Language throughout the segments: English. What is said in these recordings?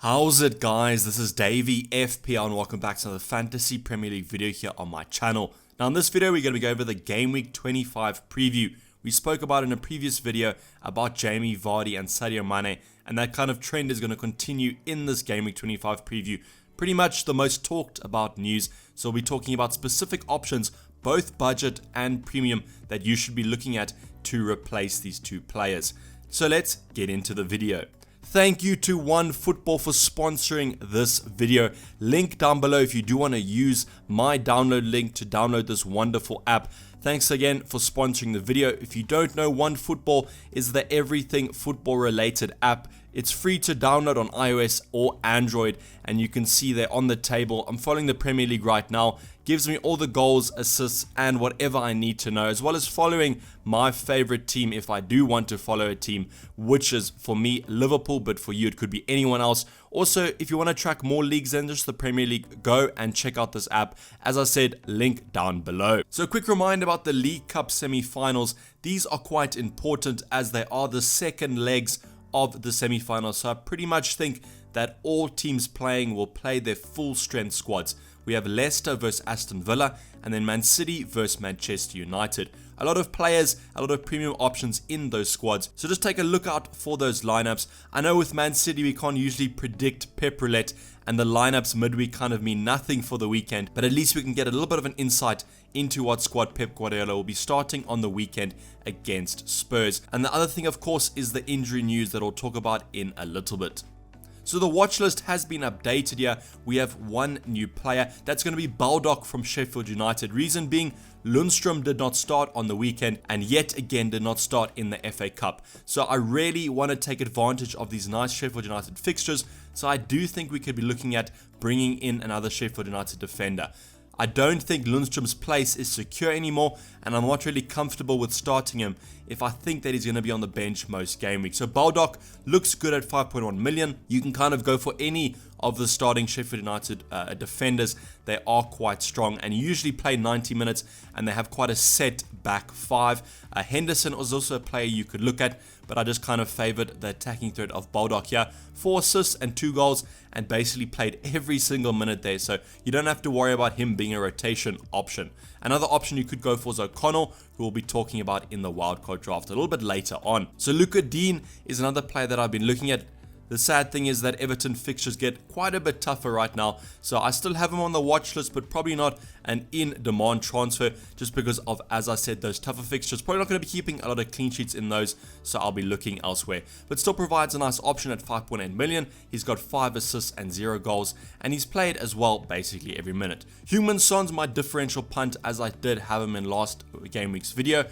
How's it, guys? This is Dayvy FPL and welcome back to another Fantasy Premier League video here on my channel. Now in this video we're going to go over the Gameweek 25 preview. We spoke about in a previous video about Jamie Vardy and Sadio Mane, and that kind of trend is going to continue in this Gameweek 25 preview. Pretty much the most talked about news, so we'll be talking about specific options, both budget and premium, that you should be looking at to replace these two players. So let's get into the video. Thank you to OneFootball for sponsoring this video. Link down below if you do want to use my download link to download this wonderful app. Thanks again for sponsoring the video. If you don't know, OneFootball is the everything football related app. It's free to download on iOS or Android, and you can see there on the table, I'm following the Premier League right now. Gives me all the goals, assists, and whatever I need to know, as well as following my favorite team if I do want to follow a team, which is for me Liverpool, but for you it could be anyone else. Also, if you want to track more leagues than just the Premier League, go and check out this app. As I said, link down below. So a quick reminder about the League Cup semi-finals. These are quite important as they are the second legs of the semi-finals. So I pretty much think that all teams playing will play their full strength squads. We have Leicester versus Aston Villa, and then Man City versus Manchester United. A lot of players, a lot of premium options in those squads. So just take a look out for those lineups. I know with Man City we can't usually predict Pep Roulette, and the lineups midweek kind of mean nothing for the weekend, but at least we can get a little bit of an insight into what squad Pep Guardiola will be starting on the weekend against Spurs. And the other thing, of course, is the injury news that I'll talk about in a little bit. So the watch list has been updated here. We have one new player. That's going to be Baldock from Sheffield United. Reason being, Lundstrom did not start on the weekend and yet again did not start in the FA Cup. So I really want to take advantage of these nice Sheffield United fixtures. So I do think we could be looking at bringing in another Sheffield United defender. I don't think Lundstrom's place is secure anymore, and I'm not really comfortable with starting him if I think that he's going to be on the bench most game week. So Baldock looks good at 5.1 million. You can kind of go for any of the starting Sheffield United defenders. They are quite strong and usually play 90 minutes, and they have quite a set back five. Henderson was also a player you could look at, but I just kind of favored the attacking threat of Baldock here. 4 assists and 2 goals, and basically played every single minute there, so you don't have to worry about him being a rotation option. Another option you could go for is O'Connell, who we'll be talking about in the wildcard draft a little bit later on. So Luca Dean is another player that I've been looking at. The sad thing is that Everton fixtures get quite a bit tougher right now, so I still have him on the watch list, but probably not an in-demand transfer just because of, as I said, those tougher fixtures. Probably not going to be keeping a lot of clean sheets in those, so I'll be looking elsewhere. But still provides a nice option at 5.8 million. He's got 5 assists and 0 goals, and he's played as well basically every minute. Heung-min Son's my differential punt, as I did have him in last game week's video.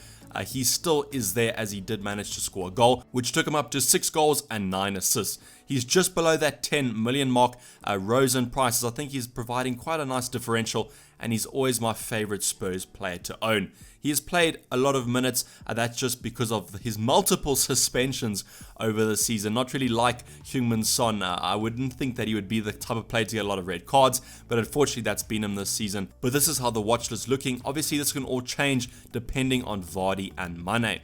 He still is there as he did manage to score a goal, which took him up to 6 goals and 9 assists. He's just below that 10 million mark. Rosen prices, I think he's providing quite a nice differential, and he's always my favorite Spurs player to own. He has played a lot of minutes, that's just because of his multiple suspensions over the season. Not really like Heung-min Son. I wouldn't think that he would be the type of player to get a lot of red cards, but unfortunately that's been him this season. But this is how the watch list is looking. Obviously this can all change depending on Vardy and Mane.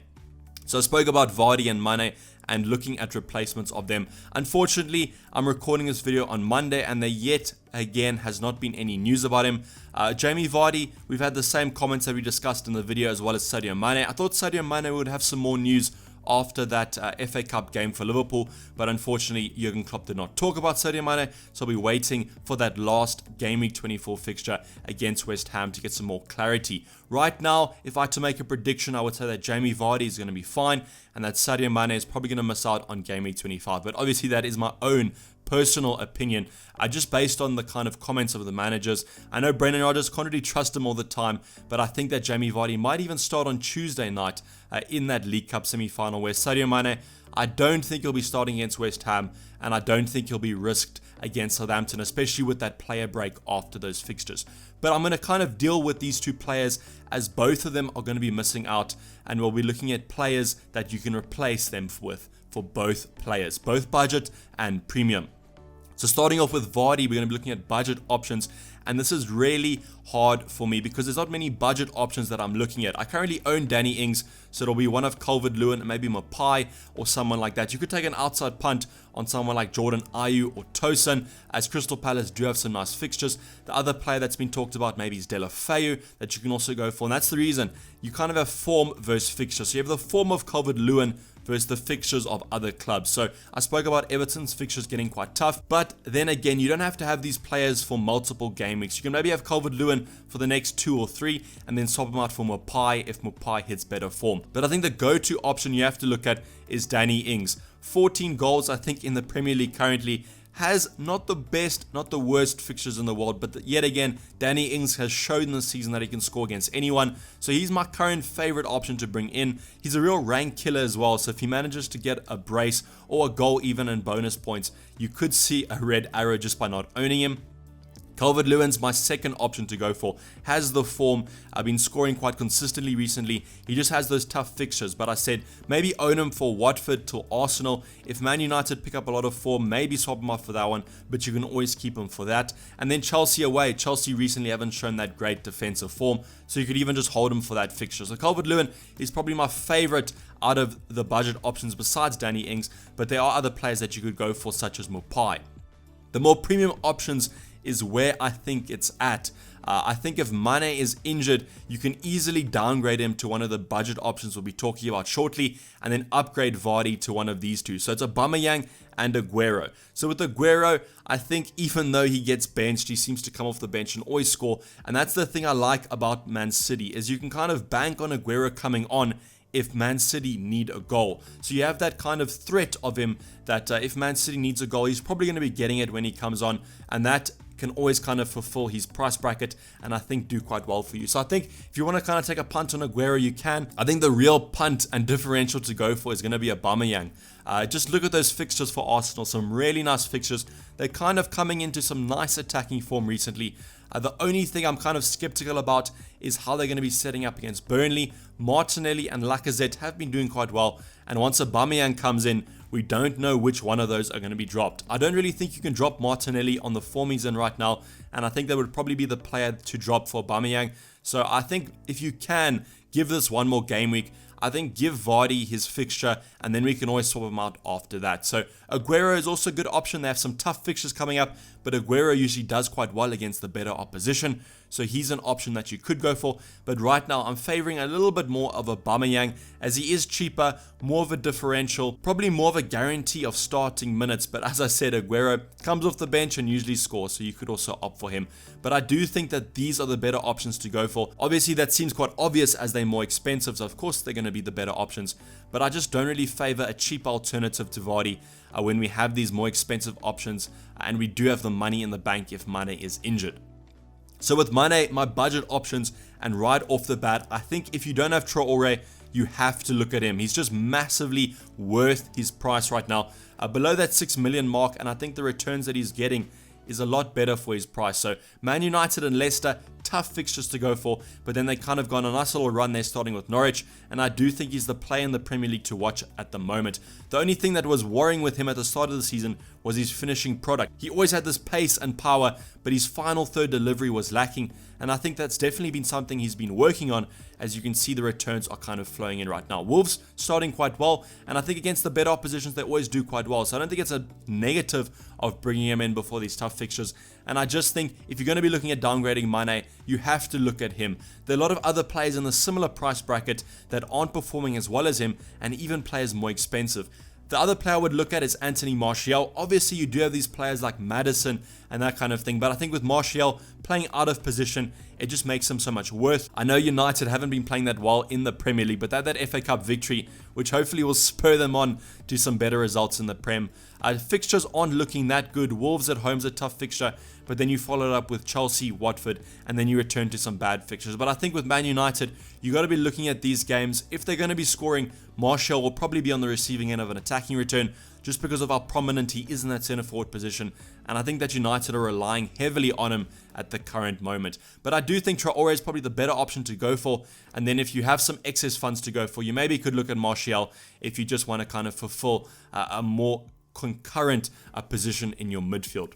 So I spoke about Vardy and Mane and looking at replacements of them. Unfortunately, I'm recording this video on Monday and there yet again has not been any news about him. Jamie Vardy, we've had the same comments that we discussed in the video, as well as Sadio Mane. I thought Sadio Mane would have some more news after that FA Cup game for Liverpool, but unfortunately Jurgen Klopp did not talk about Sadio Mane, so I'll be waiting for that last Game Week 24 fixture against West Ham to get some more clarity. Right now, if I had to make a prediction, I would say that Jamie Vardy is going to be fine, and that Sadio Mane is probably going to miss out on Game Week 25, but obviously that is my own personal opinion, just based on the kind of comments of the managers. I know Brendan Rodgers can't really trust him all the time, but I think that Jamie Vardy might even start on Tuesday night in that League Cup semi-final, where Sadio Mane, I don't think he'll be starting against West Ham, and I don't think he'll be risked against Southampton, especially with that player break after those fixtures. But I'm going to kind of deal with these two players as both of them are going to be missing out, and we'll be looking at players that you can replace them with for both players, both budget and premium. So starting off with Vardy, we're going to be looking at budget options, and this is really hard for me because there's not many budget options that I'm looking at. I currently own Danny Ings, so it'll be one of Calvert-Lewin, maybe Mapai or someone like that. You could take an outside punt on someone like Jordan Ayew or Tosin, as Crystal Palace do have some nice fixtures. The other player that's been talked about maybe is Deulofeu that you can also go for, and that's the reason you kind of have form versus fixture. So you have the form of Calvert-Lewin versus the fixtures of other clubs. So I spoke about Everton's fixtures getting quite tough, but then again, you don't have to have these players for multiple game weeks. You can maybe have Calvert-Lewin for the next 2 or 3 and then swap him out for Maupay if Maupay hits better form. But I think the go-to option you have to look at is Danny Ings. 14 goals, I think, in the Premier League currently. Has not the best, not the worst fixtures in the world, but yet again, Danny Ings has shown this season that he can score against anyone. So he's my current favorite option to bring in. He's a real rank killer as well. So if he manages to get a brace or a goal even in bonus points, you could see a red arrow just by not owning him. Calvert-Lewin's my second option to go for. Has the form. I've been scoring quite consistently recently. He just has those tough fixtures. But I said maybe own him for Watford till Arsenal. If Man United pick up a lot of form, maybe swap him off for that one. But you can always keep him for that. And then Chelsea away. Chelsea recently haven't shown that great defensive form. So you could even just hold him for that fixture. So Calvert-Lewin is probably my favorite out of the budget options besides Danny Ings. But there are other players that you could go for, such as Maupay. The more premium options is where I think it's at. I think if Mane is injured, you can easily downgrade him to one of the budget options we'll be talking about shortly, and then upgrade Vardy to one of these two. So it's Aubameyang and Aguero. So with Aguero, I think even though he gets benched, he seems to come off the bench and always score. And that's the thing I like about Man City, is you can kind of bank on Aguero coming on if Man City need a goal. So you have that kind of threat of him that if Man City needs a goal, he's probably going to be getting it when he comes on, and that can always kind of fulfill his price bracket and I think do quite well for you. So I think if you want to kind of take a punt on Aguero, you can. I think the real punt and differential to go for is going to be Aubameyang. Just look at those fixtures for Arsenal, some really nice fixtures. They're kind of coming into some nice attacking form recently. The only thing I'm kind of skeptical about is how they're going to be setting up against Burnley. Martinelli and Lacazette have been doing quite well, and once Aubameyang comes in, we don't know which one of those are going to be dropped. I don't really think you can drop Martinelli on the form he's in right now, and I think that would probably be the player to drop for Aubameyang. So I think if you can give this one more game week, I think give Vardy his fixture, and then we can always swap him out after that. So Aguero is also a good option. They have some tough fixtures coming up, but Aguero usually does quite well against the better opposition. So he's an option that you could go for. But right now, I'm favoring a little bit more of Aubameyang, as he is cheaper, more of a differential, probably more of a guarantee of starting minutes. But as I said, Aguero comes off the bench and usually scores, so you could also opt for him. But I do think that these are the better options to go for. Obviously, that seems quite obvious as they're more expensive, so of course they're going to be the better options. But I just don't really favor a cheap alternative to Vardy when we have these more expensive options and we do have the money in the bank if Mane is injured. So with Mane, my budget options, and right off the bat, I think if you don't have Traore, you have to look at him. He's just massively worth his price right now, below that 6 million mark, and I think the returns that he's getting is a lot better for his price. So Man United and Leicester, tough fixtures to go for, but then they kind of gone a nice little run there starting with Norwich, and I do think he's the player in the Premier League to watch at the moment. The only thing that was worrying with him at the start of the season was his finishing product. He always had this pace and power, but his final third delivery was lacking, and I think that's definitely been something he's been working on. As you can see, the returns are kind of flowing in right now. Wolves starting quite well, and I think against the better oppositions, they always do quite well. So I don't think it's a negative of bringing him in before these tough fixtures. And I just think if you're going to be looking at downgrading Mane, you have to look at him. There are a lot of other players in the similar price bracket that aren't performing as well as him, and even players more expensive. The other player I would look at is Anthony Martial. Obviously, you do have these players like Maddison and that kind of thing, but I think with Martial playing out of position, it just makes him so much worth. I know United haven't been playing that well in the Premier League, but that FA Cup victory, which hopefully will spur them on to some better results in the Prem. Fixtures aren't looking that good. Wolves at home's a tough fixture, but then you follow it up with Chelsea, Watford, and then you return to some bad fixtures. But I think with Man United, you got to be looking at these games. If they're going to be scoring, Martial will probably be on the receiving end of an attacking return, just because of how prominent he is in that centre forward position, and I think that United are relying heavily on him at the current moment. But I do think Traore is probably the better option to go for, and then if you have some excess funds to go for, you maybe could look at Martial if you just want to kind of fulfill a more concurrent position in your midfield.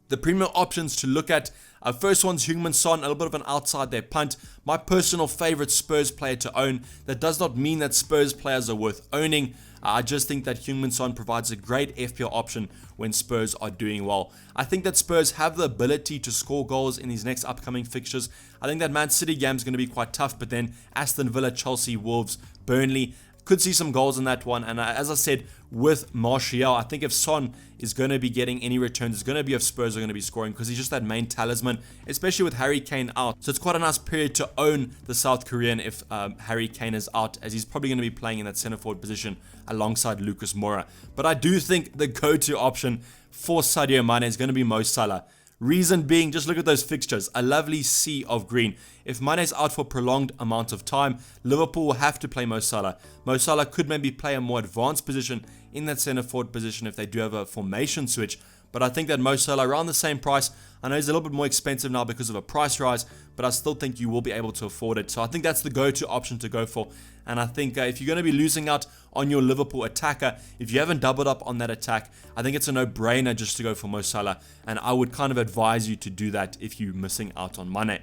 The premier options to look at, first one's Heung-min Son, a little bit of an outside there punt. My personal favorite Spurs player to own. That does not mean that Spurs players are worth owning. I just think that Heung-min Son provides a great FPL option when Spurs are doing well. I think that Spurs have the ability to score goals in these next upcoming fixtures. I think that Man City game is going to be quite tough, but then Aston Villa, Chelsea, Wolves, Burnley, could see some goals in that one. And as I said, with Martial, I think if Son is going to be getting any returns, it's going to be if Spurs are going to be scoring, because he's just that main talisman, especially with Harry Kane out. So it's quite a nice period to own the South Korean if Harry Kane is out, as he's probably going to be playing in that centre forward position alongside Lucas Moura. But I do think the go-to option for Sadio Mane is going to be Mo Salah. Reason being, just look at those fixtures, a lovely sea of green. If Mane's out for a prolonged amount of time, Liverpool will have to play Mo Salah. Mo Salah could maybe play a more advanced position in that centre forward position if they do have a formation switch. But I think that Mo Salah around the same price. I know he's a little bit more expensive now because of a price rise, but I still think you will be able to afford it. So I think that's the go-to option to go for. And I think if you're going to be losing out on your Liverpool attacker, if you haven't doubled up on that attack, I think it's a no-brainer just to go for Mo Salah. And I would kind of advise you to do that if you're missing out on Mane.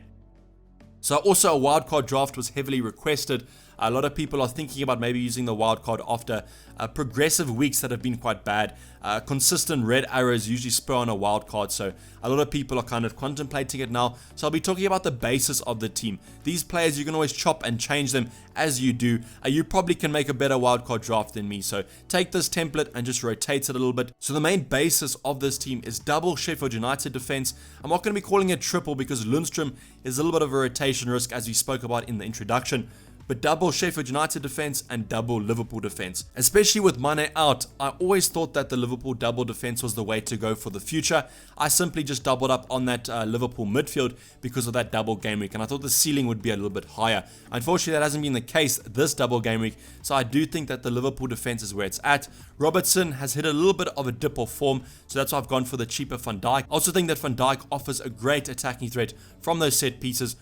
So also a wildcard draft was heavily requested. A lot of people are thinking about maybe using the wildcard after progressive weeks that have been quite bad. Consistent red arrows usually spur on a wildcard, so a lot of people are kind of contemplating it now. So I'll be talking about the basis of the team. These players, you can always chop and change them as you do. You probably can make a better wildcard draft than me, so take this template and just rotate it a little bit. So the main basis of this team is double Sheffield United defense. I'm not going to be calling it triple because Lundstrom is a little bit of a rotation risk, as we spoke about in the introduction. But double Sheffield United defense and double Liverpool defense. Especially with Mane out, I always thought that the Liverpool double defense was the way to go for the future. I simply just doubled up on that Liverpool midfield because of that double game week, and I thought the ceiling would be a little bit higher. Unfortunately, that hasn't been the case this double game week, so I do think that the Liverpool defense is where it's at. Robertson has hit a little bit of a dip of form, so that's why I've gone for the cheaper Van Dijk. I also think that Van Dijk offers a great attacking threat from those set pieces,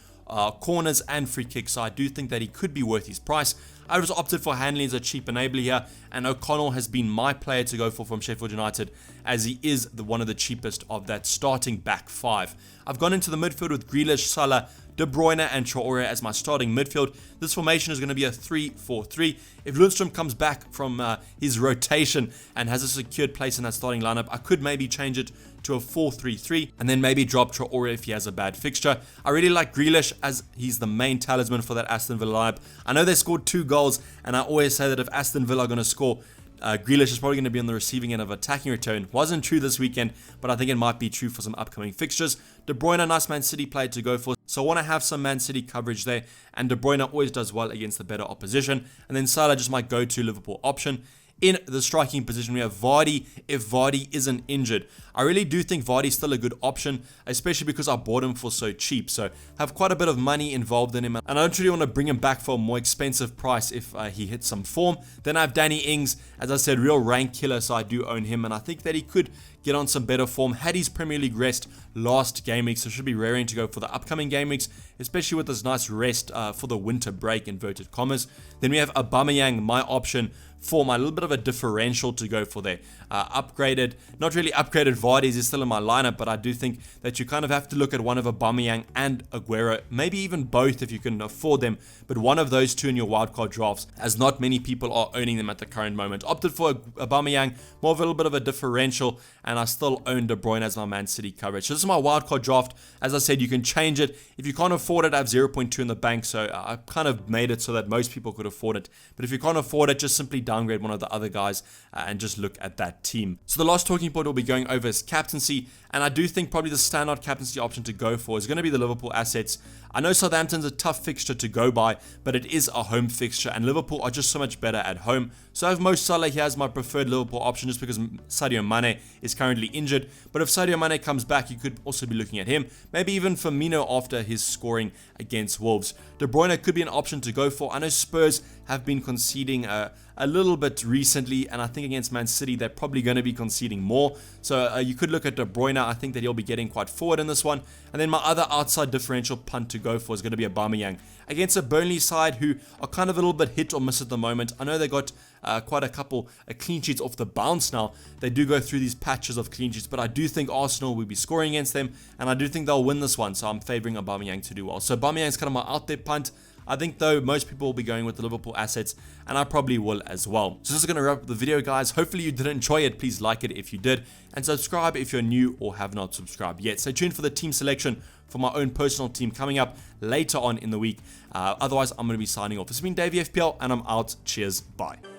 corners and free kicks, so I do think that he could be worth his price. I was opted for Hanley as a cheap enabler here, and O'Connell has been my player to go for from Sheffield United, as he is one of the cheapest of that starting back five. I've gone into the midfield with Grealish, Salah, De Bruyne and Traore as my starting midfield. This formation is going to be a 3-4-3. If Lundstrom comes back from his rotation and has a secured place in that starting lineup, I could maybe change it to a 4-3-3 and then maybe drop Traore if he has a bad fixture. I really like Grealish as he's the main talisman for that Aston Villa lineup. I know they scored 2 goals, and I always say that if Aston Villa are going to score, Grealish is probably going to be on the receiving end of attacking return. Wasn't true this weekend, but I think it might be true for some upcoming fixtures. De Bruyne, a nice Man City player to go for, so I want to have some Man City coverage there, and De Bruyne always does well against the better opposition. And then Salah, just my go-to Liverpool option. In the striking position, we have Vardy, if Vardy isn't injured. I really do think Vardy's still a good option, especially because I bought him for so cheap. So have quite a bit of money involved in him, and I don't really want to bring him back for a more expensive price if he hits some form. Then I have Danny Ings, as I said, real rank killer, so I do own him, and I think that he could get on some better form. Had his Premier League rest last game week, so should be raring to go for the upcoming game weeks, especially with this nice rest for the winter break, inverted commas. Then we have Aubameyang, my option for my little bit of a differential to go for there. Upgraded, not really upgraded Vardy's is still in my lineup, but I do think that you kind of have to look at one of Aubameyang and Aguero, maybe even both if you can afford them, but one of those two in your wildcard drafts, as not many people are owning them at the current moment. Opted for Aubameyang, more of a little bit of a differential, and I still own De Bruyne as my Man City coverage. So this is my wildcard draft. As I said, you can change it. If you can't afford it, I have 0.2 in the bank, so I kind of made it so that most people could afford it. But if you can't afford it, just simply downgrade one of the other guys and just look at that team. So the last talking point we'll be going over is captaincy, and I do think probably the standout captaincy option to go for is going to be the Liverpool assets. I know Southampton's a tough fixture to go by, but it is a home fixture, and Liverpool are just so much better at home. So I have Mo Salah here as my preferred Liverpool option just because Sadio Mane is currently injured. But if Sadio Mane comes back, you could also be looking at him. Maybe even Firmino after his scoring against Wolves. De Bruyne could be an option to go for. I know Spurs have been conceding a little bit recently, and I think against Man City they're probably going to be conceding more. So you could look at De Bruyne. I think that he'll be getting quite forward in this one. And then my other outside differential punt to go for is going to be Aubameyang against a Burnley side who are kind of a little bit hit or miss at the moment. I know they got quite a couple clean sheets off the bounce now. They do go through these patches of clean sheets, but I do think Arsenal will be scoring against them, and I do think they'll win this one, so I'm favouring Aubameyang to do well. So Aubameyang's kind of my out there punt. I think, though, most people will be going with the Liverpool assets, and I probably will as well. So this is going to wrap up the video, guys. Hopefully you did enjoy it. Please like it if you did, and subscribe if you're new or have not subscribed yet. Stay tuned for the team selection for my own personal team coming up later on in the week. Otherwise, I'm going to be signing off. This has been Dayvy FPL, and I'm out. Cheers. Bye.